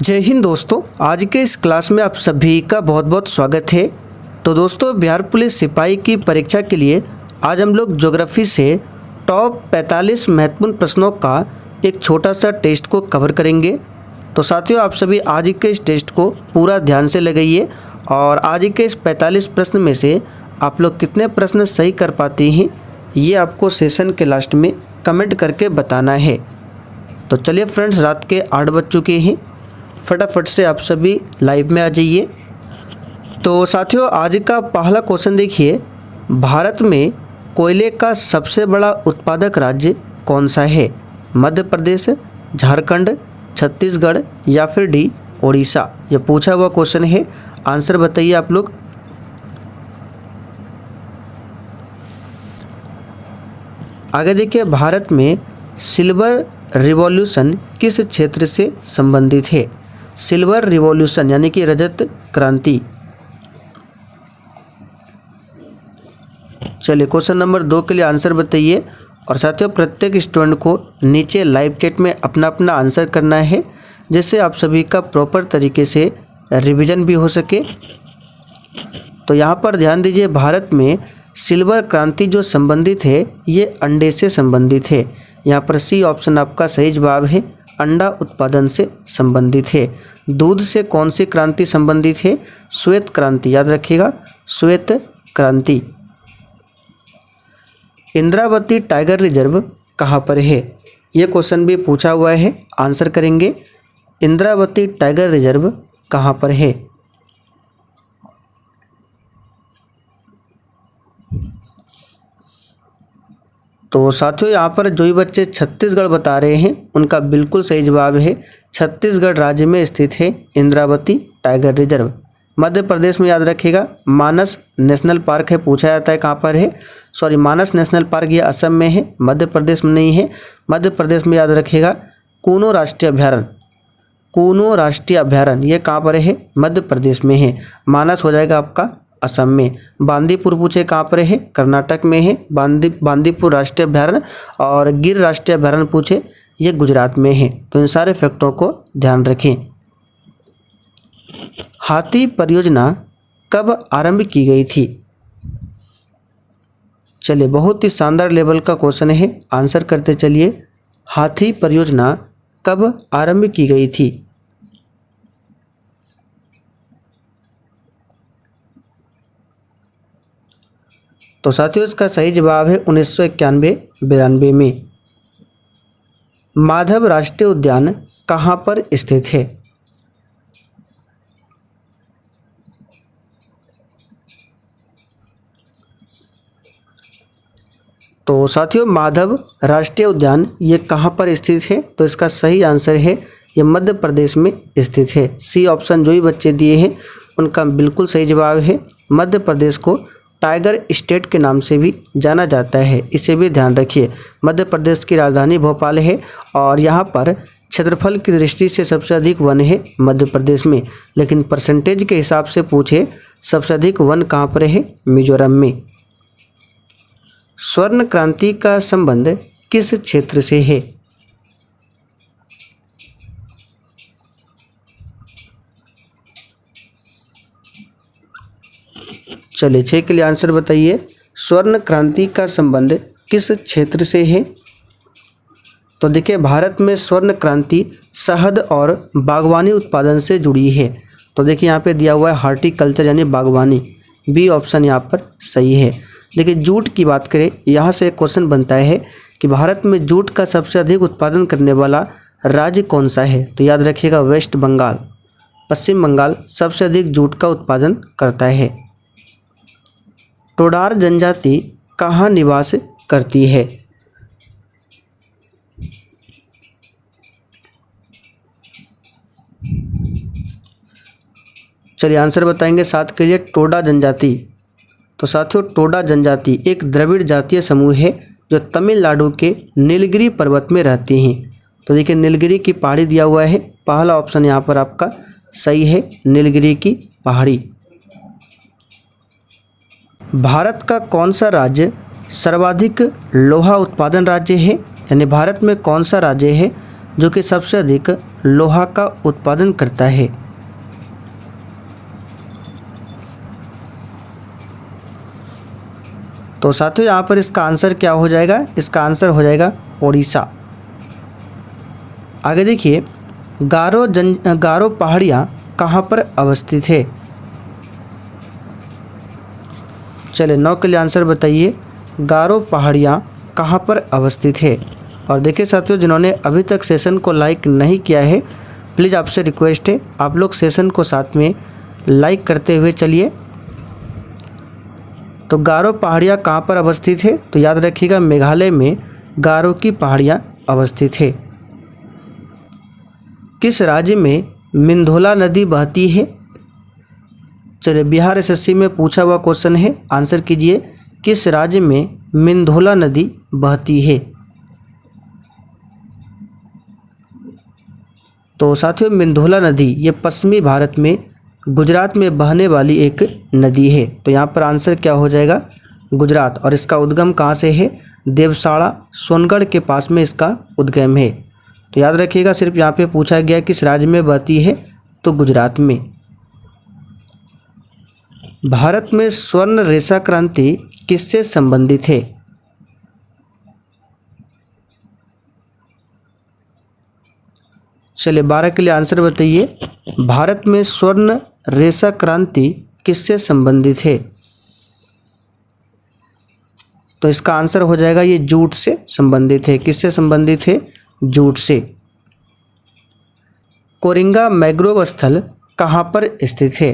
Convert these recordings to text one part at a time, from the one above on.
जय हिंद दोस्तों, आज के इस क्लास में आप सभी का बहुत बहुत स्वागत है। तो दोस्तों, बिहार पुलिस सिपाही की परीक्षा के लिए आज हम लोग ज्योग्राफी से टॉप 45 महत्वपूर्ण प्रश्नों का एक छोटा सा टेस्ट को कवर करेंगे। तो साथियों, आप सभी आज के इस टेस्ट को पूरा ध्यान से लगाइए और आज के इस 45 प्रश्न में से आप लोग कितने प्रश्न सही कर पाते हैं ये आपको सेशन के लास्ट में कमेंट करके बताना है। तो चलिए फ्रेंड्स, रात के 8 बज चुके हैं, फटाफट से आप सभी लाइव में आ जाइए। तो साथियों, आज का पहला क्वेश्चन देखिए, भारत में कोयले का सबसे बड़ा उत्पादक राज्य कौन सा है? मध्य प्रदेश, झारखंड, छत्तीसगढ़ या फिर डी ओडिशा? ये पूछा हुआ क्वेश्चन है, आंसर बताइए आप लोग। आगे देखिए, भारत में सिल्वर रिवॉल्यूशन किस क्षेत्र से संबंधित है? सिल्वर रिवॉल्यूशन यानी कि रजत क्रांति। चलिए, क्वेश्चन नंबर 2 के लिए आंसर बताइए। और साथियों, प्रत्येक स्टूडेंट को नीचे लाइव चैट में अपना अपना आंसर करना है, जिससे आप सभी का प्रॉपर तरीके से रिवीजन भी हो सके। तो यहाँ पर ध्यान दीजिए, भारत में सिल्वर क्रांति जो संबंधित है ये अंडे से संबंधित है। यहाँ पर सी ऑप्शन आपका सही जवाब है, अंडा उत्पादन से संबंधित है। दूध से कौन सी क्रांति संबंधित है? श्वेत क्रांति, याद रखिएगा, श्वेत क्रांति। इंद्रावती टाइगर रिजर्व कहाँ पर है? ये क्वेश्चन भी पूछा हुआ है, आंसर करेंगे। इंद्रावती टाइगर रिजर्व कहाँ पर है? तो साथियों, यहाँ पर जो भी बच्चे छत्तीसगढ़ बता रहे हैं उनका बिल्कुल सही जवाब है, छत्तीसगढ़ राज्य में स्थित है इंद्रावती टाइगर रिजर्व। मध्य प्रदेश में याद रखिएगा मानस नेशनल पार्क है, पूछा जाता है कहाँ पर है। सॉरी, मानस नेशनल पार्क ये असम में है, मध्य प्रदेश में नहीं है। मध्य प्रदेश में याद रखिएगा कूनो राष्ट्रीय अभ्यारण्य, कूनो राष्ट्रीय अभ्यारण्य ये कहाँ पर है? मध्य प्रदेश में है। मानस हो जाएगा आपका असम में। बांदीपुर पूछे कहाँ पर है? कर्नाटक में है बांदीपुर राष्ट्रीय अभ्यारण्य। और गिर राष्ट्रीय अभ्यारण्य पूछे, ये गुजरात में है। तो इन सारे फैक्टों को ध्यान रखें। हाथी परियोजना कब आरंभ की गई थी? चलिए, बहुत ही शानदार लेवल का क्वेश्चन है, आंसर करते चलिए। हाथी परियोजना कब आरंभ की गई थी? तो साथियों, इसका सही जवाब है 1991-92 में। माधव राष्ट्रीय उद्यान कहाँ पर स्थित है? तो साथियों, माधव राष्ट्रीय उद्यान ये कहाँ पर स्थित है? तो इसका सही आंसर है ये मध्य प्रदेश में स्थित है। सी ऑप्शन जो भी बच्चे दिए हैं उनका बिल्कुल सही जवाब है। मध्य प्रदेश को टाइगर स्टेट के नाम से भी जाना जाता है, इसे भी ध्यान रखिए। मध्य प्रदेश की राजधानी भोपाल है और यहाँ पर क्षेत्रफल की दृष्टि से सबसे अधिक वन है मध्य प्रदेश में, लेकिन परसेंटेज के हिसाब से पूछे सबसे अधिक वन कहाँ पर है? मिजोरम में। स्वर्ण क्रांति का संबंध किस क्षेत्र से है? चलिए, 6 के लिए आंसर बताइए। स्वर्ण क्रांति का संबंध किस क्षेत्र से है? तो देखिए, भारत में स्वर्ण क्रांति शहद और बागवानी उत्पादन से जुड़ी है। तो देखिए, यहाँ पे दिया हुआ है हॉर्टिकल्चर यानी बागवानी, बी ऑप्शन यहाँ पर सही है। देखिए, जूट की बात करें, यहाँ से एक क्वेश्चन बनता है कि भारत में जूट का सबसे अधिक उत्पादन करने वाला राज्य कौन सा है? तो याद रखिएगा वेस्ट बंगाल, पश्चिम बंगाल सबसे अधिक जूट का उत्पादन करता है। टोडार जनजाति कहाँ निवास करती है? चलिए, आंसर बताएंगे 7 के लिए। टोडा जनजाति, तो साथियों, टोडा जनजाति एक द्रविड़ जातीय समूह है जो तमिलनाडु के नीलगिरी पर्वत में रहती हैं। तो देखिए, नीलगिरी की पहाड़ी दिया हुआ है, पहला ऑप्शन यहाँ पर आपका सही है, नीलगिरी की पहाड़ी। भारत का कौन सा राज्य सर्वाधिक लोहा उत्पादन राज्य है? यानी भारत में कौन सा राज्य है जो कि सबसे अधिक लोहा का उत्पादन करता है? तो साथियों यहाँ पर इसका आंसर क्या हो जाएगा? इसका आंसर हो जाएगा ओडिशा। आगे देखिए, गारो पहाड़ियाँ कहाँ पर अवस्थित है? चलिए 9 के लिए आंसर बताइए, गारो पहाड़ियाँ कहाँ पर अवस्थित है? और देखिए साथियों, जिन्होंने अभी तक सेशन को लाइक नहीं किया है, प्लीज़ आपसे रिक्वेस्ट है आप लोग सेशन को साथ में लाइक करते हुए चलिए। तो गारो पहाड़ियाँ कहाँ पर अवस्थित है? तो याद रखिएगा, मेघालय में गारो की पहाड़ियाँ अवस्थित है। किस राज्य में मिंधोला नदी बहती है? चलिए, बिहार एसएससी में पूछा हुआ क्वेश्चन है, आंसर कीजिए, किस राज्य में मिंधोला नदी बहती है? तो साथियों, मिंधोला नदी ये पश्चिमी भारत में गुजरात में बहने वाली एक नदी है। तो यहाँ पर आंसर क्या हो जाएगा? गुजरात। और इसका उद्गम कहाँ से है? देवशाड़ा सोनगढ़ के पास में इसका उद्गम है। तो याद रखिएगा, सिर्फ यहाँ पे पूछा गया किस राज्य में बहती है, तो गुजरात में। भारत में स्वर्ण रेशा क्रांति किससे संबंधित है? चलिए 12 के लिए आंसर बताइए, भारत में स्वर्ण रेशा क्रांति किससे संबंधित है? तो इसका आंसर हो जाएगा ये जूट से संबंधित है। किससे संबंधित है? जूट से। कोरिंगा मैंग्रोव स्थल कहाँ पर स्थित है?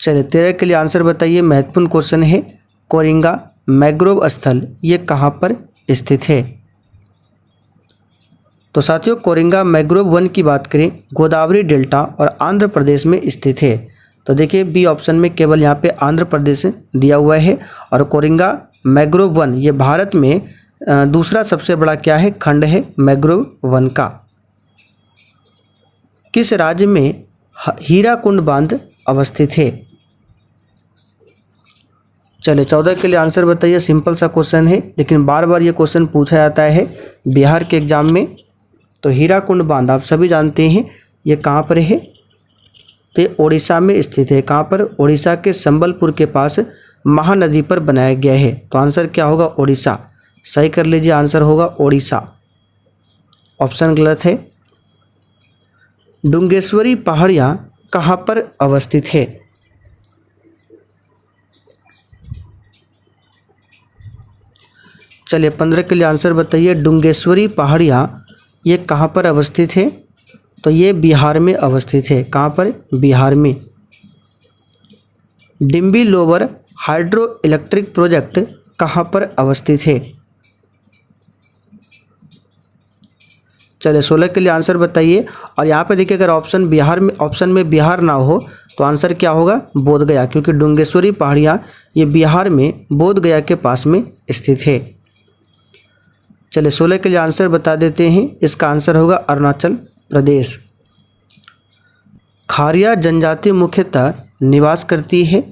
चलिए 13 के लिए आंसर बताइए, महत्वपूर्ण क्वेश्चन है। कोरिंगा मैंग्रोव स्थल ये कहाँ पर स्थित है? तो साथियों, कोरिंगा मैंग्रोव वन की बात करें, गोदावरी डेल्टा और आंध्र प्रदेश में स्थित है। तो देखिए बी ऑप्शन में केवल यहाँ पे आंध्र प्रदेश दिया हुआ है। और कोरिंगा मैंग्रोव वन ये भारत में दूसरा सबसे बड़ा क्या है? खंड है मैंग्रोव वन का। किस राज्य में हीराकुंड बांध अवस्थित है? चलिए 14 के लिए आंसर बताइए, सिंपल सा क्वेश्चन है, लेकिन बार बार ये क्वेश्चन पूछा जाता है बिहार के एग्जाम में। तो हीराकुंड बांध आप सभी जानते हैं ये कहाँ पर है? तो ये ओडिशा में स्थित है। कहाँ पर? ओडिशा के संबलपुर के पास महानदी पर बनाया गया है। तो आंसर क्या होगा? ओडिशा। सही कर लीजिए, आंसर होगा ओडिशा। ऑप्शन गलत है। डुंगेश्वरी पहाड़ियाँ कहाँ पर अवस्थित है? चलिए 15 के लिए आंसर बताइए, डुंगेश्वरी पहाड़ियाँ ये कहाँ पर अवस्थित है? तो ये बिहार में अवस्थित है। कहाँ पर? बिहार में। डिम्बी लोवर हाइड्रो इलेक्ट्रिक प्रोजेक्ट कहाँ पर अवस्थित है? चलिए 16 के लिए आंसर बताइए। और यहाँ पे देखिए, अगर ऑप्शन में बिहार ना हो तो आंसर क्या होगा? बोधगया, क्योंकि डुंगेश्वरी पहाड़ियाँ ये बिहार में बोधगया के पास में स्थित है। चलिए 16 के लिए आंसर बता देते हैं, इसका आंसर होगा अरुणाचल प्रदेश। खारिया जनजाति मुख्यतः निवास करती है?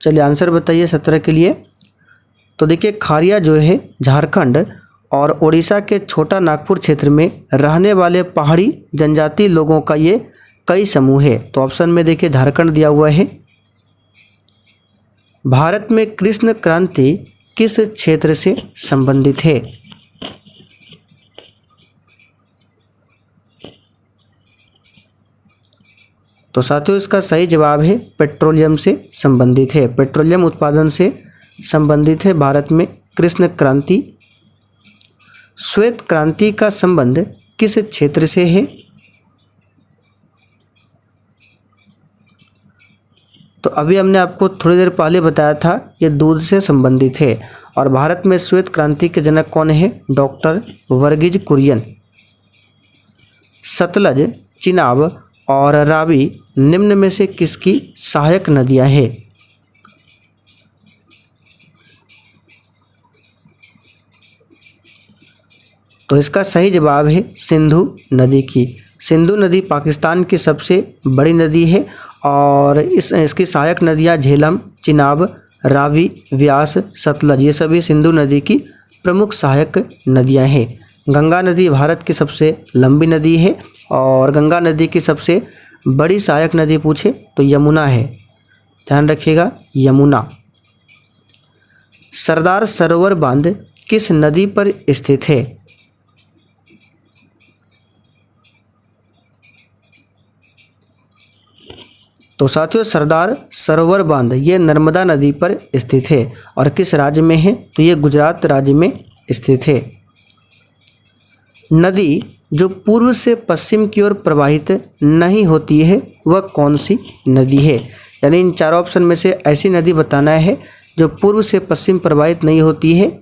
चलिए आंसर बताइए 17 के लिए। तो देखिए, खारिया जो है झारखंड और उड़ीसा के छोटा नागपुर क्षेत्र में रहने वाले पहाड़ी जनजाति लोगों का ये कई समूह है। तो ऑप्शन में देखिए झारखंड दिया हुआ है। भारत में कृष्ण क्रांति किस क्षेत्र से संबंधित है? तो साथियों, इसका सही जवाब है पेट्रोलियम से संबंधित है। पेट्रोलियम उत्पादन से संबंधित है भारत में कृष्ण क्रांति। श्वेत क्रांति का संबंध किस क्षेत्र से है? तो अभी हमने आपको थोड़ी देर पहले बताया था ये दूध से संबंधित है। और भारत में श्वेत क्रांति के जनक कौन है? डॉक्टर वर्गीज कुरियन। सतलज, चिनाब और रावी निम्न में से किसकी सहायक नदियां हैं? तो इसका सही जवाब है सिंधु नदी की। सिंधु नदी पाकिस्तान की सबसे बड़ी नदी है और इसकी सहायक नदियां झेलम, चिनाब, रावी, व्यास, सतलज ये सभी सिंधु नदी की प्रमुख सहायक नदियां हैं। गंगा नदी भारत की सबसे लंबी नदी है और गंगा नदी की सबसे बड़ी सहायक नदी पूछे तो यमुना है, ध्यान रखिएगा यमुना। सरदार सरोवर बांध किस नदी पर स्थित है? तो साथियों सरदार सरोवर बांध ये नर्मदा नदी पर स्थित है और किस राज्य में है? तो ये गुजरात राज्य में स्थित है। नदी जो पूर्व से पश्चिम की ओर प्रवाहित नहीं होती है वह कौन सी नदी है? यानी इन चारों ऑप्शन में से ऐसी नदी बताना है जो पूर्व से पश्चिम प्रवाहित नहीं होती है।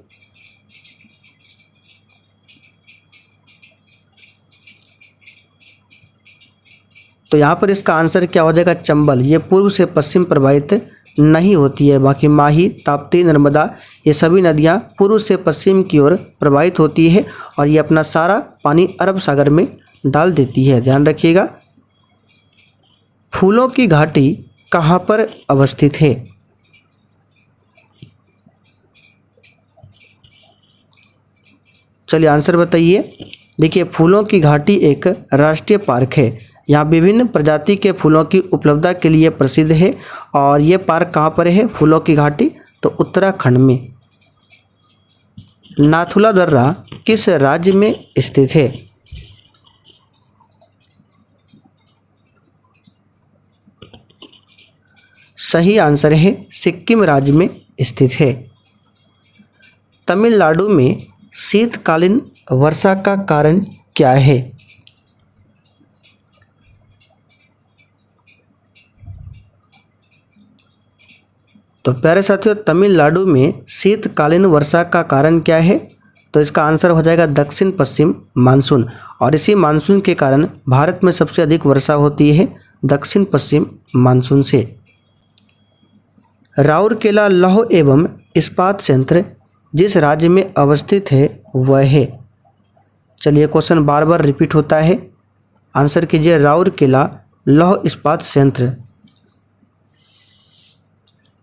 तो यहाँ पर इसका आंसर क्या हो जाएगा? चंबल। ये पूर्व से पश्चिम प्रवाहित नहीं होती है। बाकी माही, ताप्ती, नर्मदा ये सभी नदियाँ पूर्व से पश्चिम की ओर प्रवाहित होती है और ये अपना सारा पानी अरब सागर में डाल देती है, ध्यान रखिएगा। फूलों की घाटी कहाँ पर अवस्थित है? चलिए आंसर बताइए। देखिए फूलों की घाटी एक राष्ट्रीय पार्क है। यहाँ विभिन्न प्रजाति के फूलों की उपलब्धता के लिए प्रसिद्ध है और ये पार्क कहाँ पर है? फूलों की घाटी तो उत्तराखंड में। नाथुला दर्रा किस राज्य में स्थित है? सही आंसर है सिक्किम राज्य में स्थित है। तमिलनाडु में शीतकालीन वर्षा का कारण क्या है? तो प्यारे साथियों तमिलनाडु में शीतकालीन वर्षा का कारण क्या है? तो इसका आंसर हो जाएगा दक्षिण पश्चिम मानसून। और इसी मानसून के कारण भारत में सबसे अधिक वर्षा होती है दक्षिण पश्चिम मानसून से। राउरकेला लौह एवं इस्पात संयंत्र जिस राज्य में अवस्थित है वह है? चलिए क्वेश्चन बार बार रिपीट होता है, आंसर कीजिए। राउरकेला लौह इस्पात संयंत्र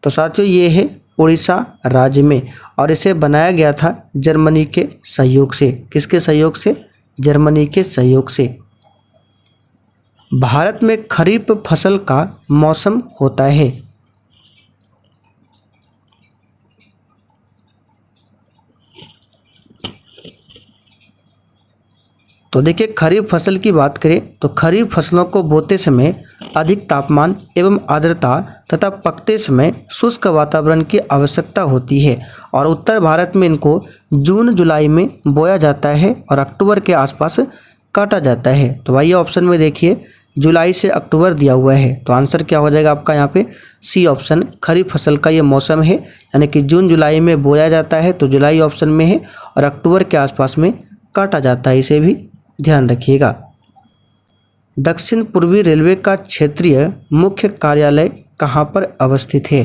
तो साथियों ये है उड़ीसा राज्य में और इसे बनाया गया था जर्मनी के सहयोग से। किसके सहयोग से? जर्मनी के सहयोग से। भारत में खरीफ फसल का मौसम होता है? तो देखिए खरीफ फसल की बात करें तो खरीफ फसलों को बोते समय अधिक तापमान एवं आर्द्रता तथा पकते समय शुष्क वातावरण की आवश्यकता होती है और उत्तर भारत में इनको जून जुलाई में बोया जाता है और अक्टूबर के आसपास काटा जाता है। तो भाई ऑप्शन में देखिए जुलाई से अक्टूबर दिया हुआ है, तो आंसर क्या हो जाएगा आपका यहाँ पे? C option. खरीफ फसल का ये मौसम है यानी कि जून जुलाई में बोया जाता है तो जुलाई ऑप्शन में है और अक्टूबर के आसपास में काटा जाता है, इसे भी ध्यान रखिएगा। दक्षिण पूर्वी रेलवे का क्षेत्रीय मुख्य कार्यालय कहाँ पर अवस्थित है?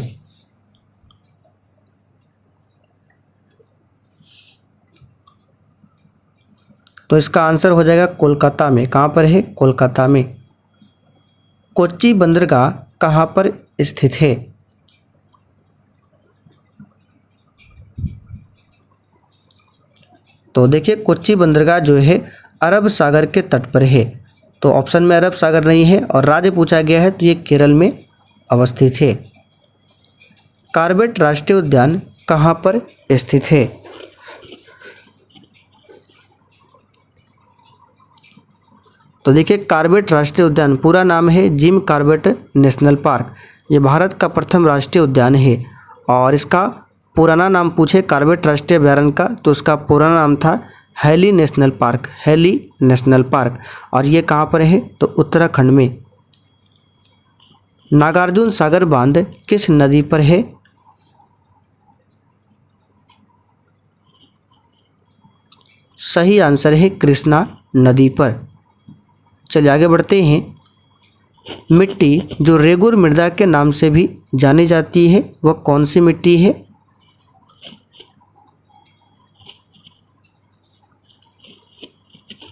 तो इसका आंसर हो जाएगा कोलकाता में। कहाँ पर है? कोलकाता में। कोच्चि बंदरगाह कहाँ पर स्थित है? तो देखिए कोच्चि बंदरगाह जो है अरब सागर के तट पर है, तो ऑप्शन में अरब सागर नहीं है और राज्य पूछा गया है तो ये केरल में अवस्थित है। कॉर्बेट राष्ट्रीय उद्यान कहाँ पर स्थित है? तो देखिए कॉर्बेट राष्ट्रीय उद्यान पूरा नाम है जिम कॉर्बेट नेशनल पार्क। ये भारत का प्रथम राष्ट्रीय उद्यान है और इसका पुराना नाम पूछे कॉर्बेट राष्ट्रीय अभयारण्य का तो इसका पुराना नाम था Hailey National Park. Hailey National Park और ये कहाँ पर है? तो उत्तराखंड में। नागार्जुन सागर बांध किस नदी पर है? सही आंसर है कृष्णा नदी पर। चलिए आगे बढ़ते हैं। मिट्टी जो रेगुर मृदा के नाम से भी जानी जाती है वह कौन सी मिट्टी है?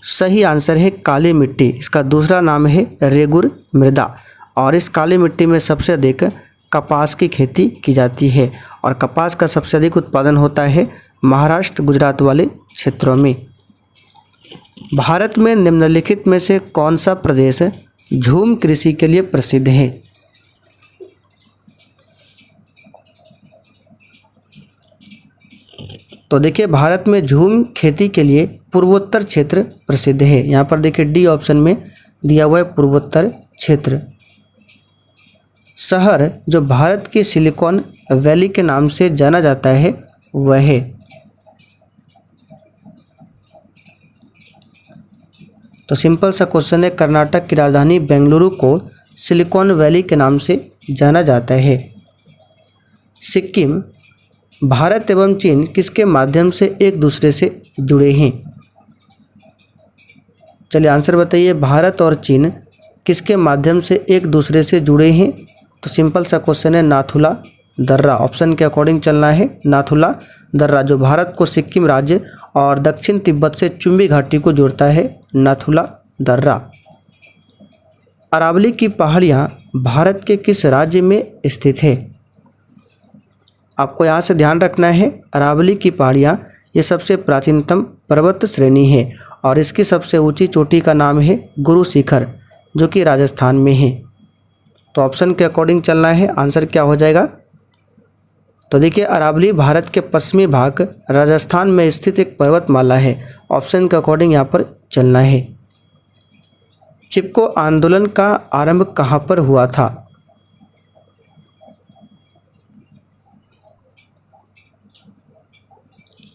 सही आंसर है काली मिट्टी। इसका दूसरा नाम है रेगुर मृदा और इस काली मिट्टी में सबसे अधिक कपास की खेती की जाती है और कपास का सबसे अधिक उत्पादन होता है महाराष्ट्र गुजरात वाले क्षेत्रों में। भारत में निम्नलिखित में से कौन सा प्रदेश झूम कृषि के लिए प्रसिद्ध है? तो देखिए भारत में झूम खेती के लिए पूर्वोत्तर क्षेत्र प्रसिद्ध है। यहाँ पर देखिए डी ऑप्शन में दिया हुआ है पूर्वोत्तर क्षेत्र। शहर जो भारत की सिलिकॉन वैली के नाम से जाना जाता है वह है, तो सिंपल सा क्वेश्चन है, कर्नाटक की राजधानी बेंगलुरु को सिलिकॉन वैली के नाम से जाना जाता है। सिक्किम भारत एवं चीन किसके माध्यम से एक दूसरे से जुड़े हैं? चलिए आंसर बताइए, भारत और चीन किसके माध्यम से एक दूसरे से जुड़े हैं? तो सिंपल सा क्वेश्चन है, नाथुला दर्रा। ऑप्शन के अकॉर्डिंग चलना है, नाथुला दर्रा जो भारत को सिक्किम राज्य और दक्षिण तिब्बत से चुंबी घाटी को जोड़ता है, नाथुला दर्रा। अरावली की पहाड़ियाँ भारत के किस राज्य में स्थित है? आपको यहाँ से ध्यान रखना है, अरावली की पहाड़ियाँ ये सबसे प्राचीनतम पर्वत श्रेणी है और इसकी सबसे ऊंची चोटी का नाम है गुरु शिखर जो कि राजस्थान में है। तो ऑप्शन के अकॉर्डिंग चलना है, आंसर क्या हो जाएगा? तो देखिए अरावली भारत के पश्चिमी भाग राजस्थान में स्थित एक पर्वतमाला है। ऑप्शन के अकॉर्डिंग यहाँ पर चलना है। चिपको आंदोलन का आरंभ कहाँ पर हुआ था?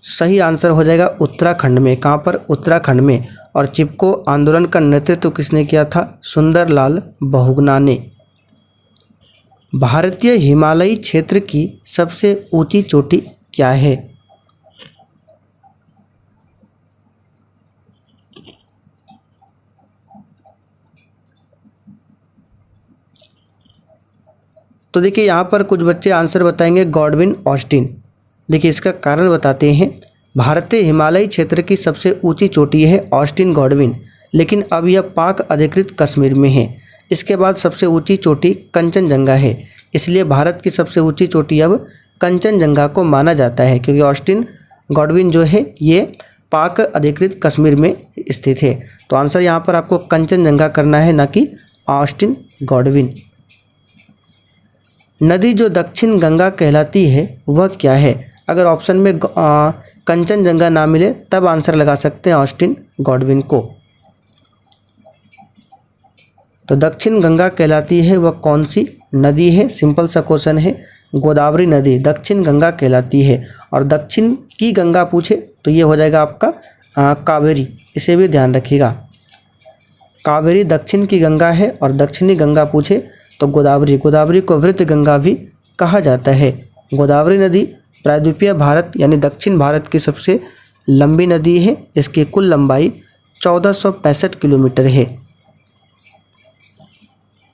सही आंसर हो जाएगा उत्तराखंड में। कहाँ पर? उत्तराखंड में। और चिपको आंदोलन का नेतृत्व किसने किया था? सुंदरलाल बहुगुणा ने। भारतीय हिमालयी क्षेत्र की सबसे ऊंची चोटी क्या है? तो देखिए यहाँ पर कुछ बच्चे आंसर बताएंगे गॉडविन ऑस्टिन। देखिए इसका कारण बताते हैं। भारतीय हिमालयी क्षेत्र की सबसे ऊंची चोटी है ऑस्टिन गॉडविन, लेकिन अब यह पाक अधिकृत कश्मीर में है। इसके बाद सबसे ऊंची चोटी कंचनजंगा है, इसलिए भारत की सबसे ऊंची चोटी अब कंचनजंगा को माना जाता है, क्योंकि ऑस्टिन गॉडविन जो है ये पाक अधिकृत कश्मीर में स्थित है। तो आंसर यहाँ पर आपको कंचनजंगा करना है, ना कि ऑस्टिन गॉडविन। नदी जो दक्षिण गंगा कहलाती है वह क्या है? अगर ऑप्शन में कंचनजंगा ना मिले तब आंसर लगा सकते हैं ऑस्टिन गॉडविन को। तो दक्षिण गंगा कहलाती है वह कौन सी नदी है? सिंपल सा क्वेश्चन है, गोदावरी नदी दक्षिण गंगा कहलाती है। और दक्षिण की गंगा पूछे तो ये हो जाएगा आपका कावेरी, इसे भी ध्यान रखिएगा। कावेरी दक्षिण की गंगा है और दक्षिणी गंगा पूछे तो गोदावरी। गोदावरी को वृत्त गंगा भी कहा जाता है। गोदावरी नदी प्रायद्वीपीय भारत यानी दक्षिण भारत की सबसे लंबी नदी है। इसकी कुल लंबाई 1465 किलोमीटर है।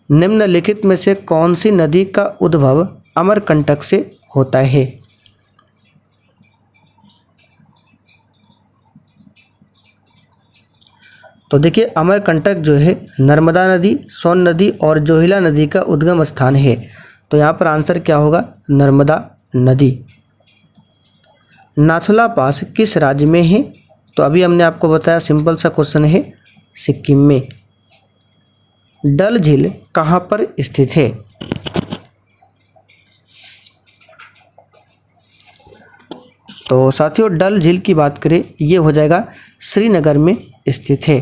निम्नलिखित में से कौन सी नदी का उद्भव अमरकंटक से होता है? तो देखिए अमरकंटक जो है नर्मदा नदी, सोन नदी और जोहिला नदी का उद्गम स्थान है। तो यहाँ पर आंसर क्या होगा? नर्मदा नदी। नाथुला पास किस राज्य में है? तो अभी हमने आपको बताया, सिंपल सा क्वेश्चन है, सिक्किम में। डल झील कहाँ पर स्थित है? तो साथियों डल झील की बात करें, ये हो जाएगा श्रीनगर में स्थित है।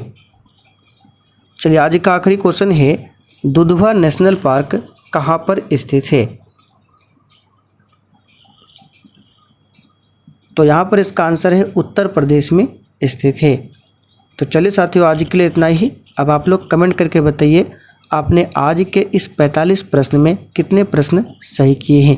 चलिए आज का आखिरी क्वेश्चन है, दुधवा नेशनल पार्क कहाँ पर स्थित है? तो यहाँ पर इसका आंसर है उत्तर प्रदेश में स्थित है। तो चलिए साथियों आज के लिए इतना ही। अब आप लोग कमेंट करके बताइए आपने आज के इस 45 प्रश्न में कितने प्रश्न सही किए हैं।